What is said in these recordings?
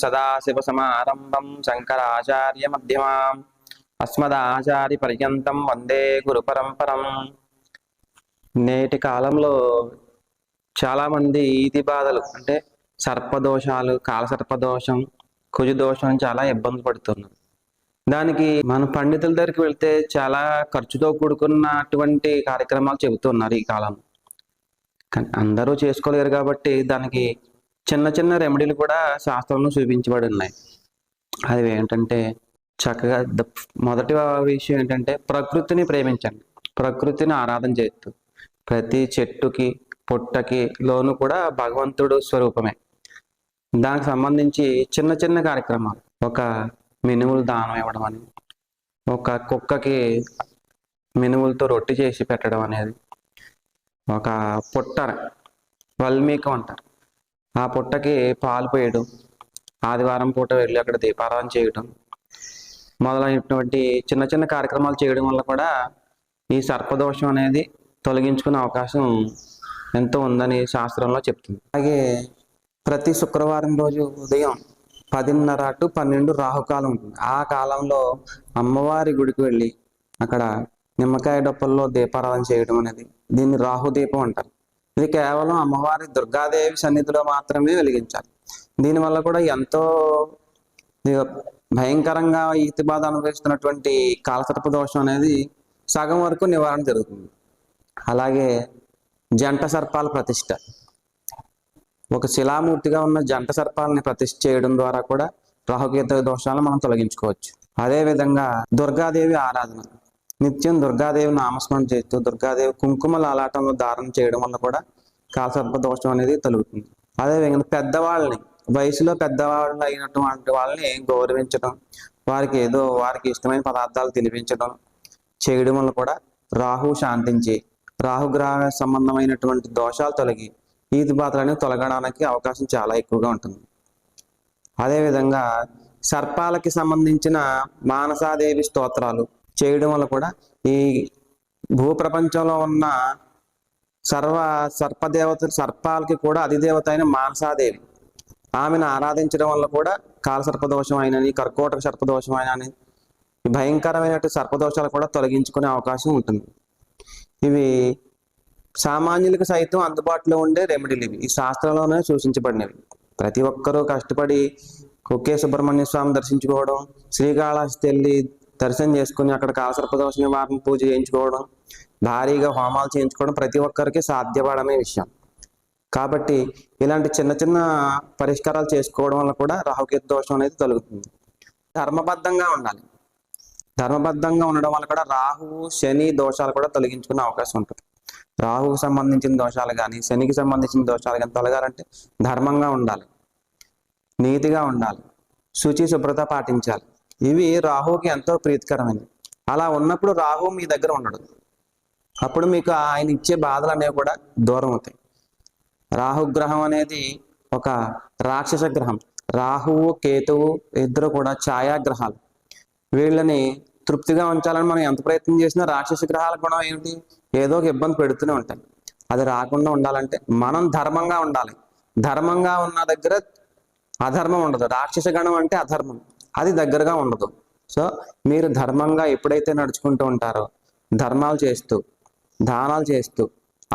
సదాశివసమారంభం శంకరాచార్యమధ్యమాం అస్మదాచార్యపర్యంతం వందే గురు పరంపరం. నేటి కాలంలో చాలామంది ఈతి బాధలు అంటే సర్పదోషాలు, కాలసర్పదోషం, కుజదోషం చాలా ఇబ్బంది పడుతున్నారు. దానికి మన పండితుల దగ్గరికి వెళ్తే చాలా ఖర్చుతో కూడుకున్నటువంటి కార్యక్రమాలు చెబుతున్నారు ఈ కాలం. కానీ అందరూ చేసుకోలేరు కాబట్టి దానికి చిన్న చిన్న రెమెడీలు కూడా శాస్త్రంలో చూపించబడి ఉన్నాయి. అవి ఏంటంటే చక్కగా మొదటి విషయం ఏంటంటే ప్రకృతిని ప్రేమించండి, ప్రకృతిని ఆరాధన చేస్తూ ప్రతి చెట్టుకి పుట్టకి లోను కూడా భగవంతుడు స్వరూపమే. దానికి సంబంధించి చిన్న చిన్న కార్యక్రమాలు, ఒక మినుములు దానం ఇవ్వడం అని, ఒక కుక్కకి మినుములతో రొట్టె చేసి పెట్టడం అనేది, ఒక పుట్ట వల్మీకం అంటారు, ఆ పుట్టకి పాలు పోయడం, ఆదివారం పూట వెళ్ళి అక్కడ దీపారాధన చేయడం మొదలైనటువంటి చిన్న చిన్న కార్యక్రమాలు చేయడం వల్ల కూడా ఈ సర్పదోషం అనేది తొలగించుకునే అవకాశం ఎంతో ఉందని శాస్త్రంలో చెప్తుంది. అలాగే ప్రతి శుక్రవారం రోజు ఉదయం 10:30 to 12 రాహుకాలం ఉంటుంది. ఆ కాలంలో అమ్మవారి గుడికి వెళ్ళి అక్కడ నిమ్మకాయ డొప్పల్లో దీపారాధన చేయడం అనేది, దీన్ని రాహుదీపం అంటారు. ఇది కేవలం అమ్మవారి దుర్గాదేవి సన్నిధిలో మాత్రమే వెలిగించాలి. దీనివల్ల కూడా ఎంతో భయంకరంగా ఈతి బాధ అనుభవిస్తున్నటువంటి కాలసర్ప దోషం అనేది సగం వరకు నివారణ జరుగుతుంది. అలాగే జంట సర్పాల ప్రతిష్ట, ఒక శిలామూర్తిగా ఉన్న జంట సర్పాలని ప్రతిష్ఠ చేయడం ద్వారా కూడా రాహుకేతు దోషాలను మనం తొలగించుకోవచ్చు. అదేవిధంగా దుర్గాదేవి ఆరాధన, నిత్యం దుర్గాదేవి నామస్మరణ చేస్తూ దుర్గాదేవి కుంకుమ లాలాటంలో ధారణ చేయడం వల్ల కూడా కాలసర్ప దోషం అనేది తొలుగుతుంది. అదేవిధంగా పెద్దవాళ్ళని, వయసులో పెద్దవాళ్ళు అయినటువంటి వాళ్ళని గౌరవించడం, వారికి ఇష్టమైన పదార్థాలు తినిపించడం చేయడం వల్ల కూడా రాహు శాంతించి రాహుగ్రహ సంబంధమైనటువంటి దోషాలు తొలగి ఈతి బాధలు తొలగడానికి అవకాశం చాలా ఎక్కువగా ఉంటుంది. అదేవిధంగా సర్పాలకి సంబంధించిన మానసాదేవి స్తోత్రాలు చేయడం వల్ల కూడా ఈ భూప్రపంచంలో ఉన్న సర్పాలకి కూడా అధిదేవత అయిన మానసాదేవి, ఆమెను ఆరాధించడం వల్ల కూడా కాలసర్పదోషం అయినని, కర్కోటక సర్పదోషం అయినని, భయంకరమైనటువంటి సర్పదోషాలు కూడా తొలగించుకునే అవకాశం ఉంటుంది. ఇవి సామాన్యులకు సైతం అందుబాటులో ఉండే రెమెడీలు. ఇవి ఈ శాస్త్రంలోనే సూచించబడినవి. ప్రతి ఒక్కరూ కష్టపడి కుక్కే సుబ్రహ్మణ్య స్వామి దర్శించుకోవడం, శ్రీకాళహస్తి వెళ్ళి దర్శనం చేసుకుని అక్కడ కాలసర్పదోష నివారణ పూజ చేయించుకోవడం, భారీగా హోమాలు చేయించుకోవడం ప్రతి ఒక్కరికి సాధ్యపడమే విషయం. కాబట్టి ఇలాంటి చిన్న చిన్న పరిష్కారాలు చేసుకోవడం వల్ల కూడా రాహుకేతు దోషం అనేది తొలగుతుంది. ధర్మబద్ధంగా ఉండాలి. ధర్మబద్ధంగా ఉండడం వల్ల కూడా రాహువు శని దోషాలు కూడా తొలగించుకునే అవకాశం ఉంటుంది. రాహువుకు సంబంధించిన దోషాలు కానీ, శనికి సంబంధించిన దోషాలు కానీ తొలగాలంటే ధర్మంగా ఉండాలి, నీతిగా ఉండాలి, శుచి శుభ్రత పాటించాలి. ఇవి రాహువుకి ఎంతో ప్రీతికరమైనవి. అలా ఉన్నప్పుడు రాహువు మీ దగ్గర ఉండడు. అప్పుడు మీకు ఆయన ఇచ్చే బాధలు అనేవి కూడా దూరం అవుతాయి. రాహుగ్రహం అనేది ఒక రాక్షస గ్రహం. రాహువు కేతువు ఇద్దరు కూడా ఛాయాగ్రహాలు. వీళ్ళని తృప్తిగా ఉంచాలని మనం ఎంత ప్రయత్నం చేసినా రాక్షస గ్రహాల గుణం ఏమిటి? ఏదో ఒక ఇబ్బంది పెడుతూనే ఉంటాయి. అది రాకుండా ఉండాలంటే మనం ధర్మంగా ఉండాలి. ధర్మంగా ఉన్న దగ్గర అధర్మం ఉండదు. రాక్షస గణం అంటే అధర్మం, అది దగ్గరగా ఉండదు. సో మీరు ధర్మంగా ఎప్పుడైతే నడుచుకుంటూ ఉంటారో, ధర్మాలు చేస్తూ, దానాలు చేస్తూ,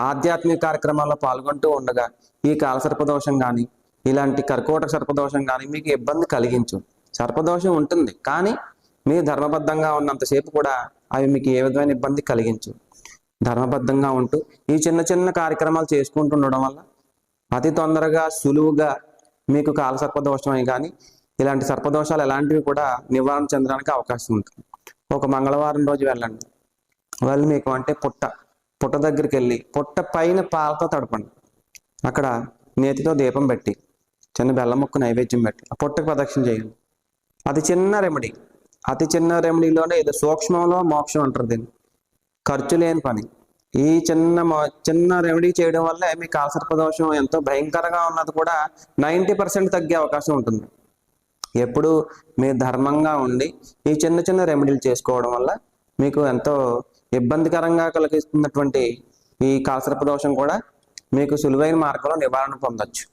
ఆధ్యాత్మిక కార్యక్రమాల్లో పాల్గొంటూ ఉండగా ఈ కాలసర్పదోషం కానీ, ఇలాంటి కర్కోటక సర్పదోషం కానీ మీకు ఇబ్బంది కలిగించు. సర్పదోషం ఉంటుంది, కానీ మీరు ధర్మబద్ధంగా ఉన్నంతసేపు కూడా అవి మీకు ఏ విధమైన ఇబ్బంది కలిగించు. ధర్మబద్ధంగా ఉంటూ ఈ చిన్న చిన్న కార్యక్రమాలు చేసుకుంటూ ఉండడం వల్ల అతి తొందరగా సులువుగా మీకు కాలసర్పదోషమే కానీ ఇలాంటి సర్పదోషాలు ఎలాంటివి కూడా నివారణ చెందడానికి అవకాశం ఉంటుంది. ఒక మంగళవారం రోజు వెళ్ళండి. మీకు అంటే పుట్ట దగ్గరికి వెళ్ళి పుట్ట పైన పాలతో తడపండి. అక్కడ నేతితో దీపం పెట్టి చిన్న బెల్లం ముక్క నైవేద్యం పెట్టి ఆ పుట్టకు ప్రదక్షిణ చేయండి. అది చిన్న రెమెడీ. అతి చిన్న రెమెడీలోనే ఇది సూక్ష్మంలో మోక్షం అంటారు దీన్ని. ఖర్చు లేని పని. ఈ చిన్న రెమెడీ చేయడం వల్ల మీ కాలసర్పదోషం ఎంతో భయంకరంగా ఉన్నది కూడా 90% తగ్గే అవకాశం ఉంటుంది. ఎప్పుడు మీరు ధర్మంగా ఉండి ఈ చిన్న చిన్న రెమెడీలు చేసుకోవడం వల్ల మీకు ఎంతో ఇబ్బందికరంగా కలిగిస్తున్నటువంటి ఈ కాలసర్పదోషం కూడా మీకు సులువైన మార్గంలో నివారణ పొందొచ్చు.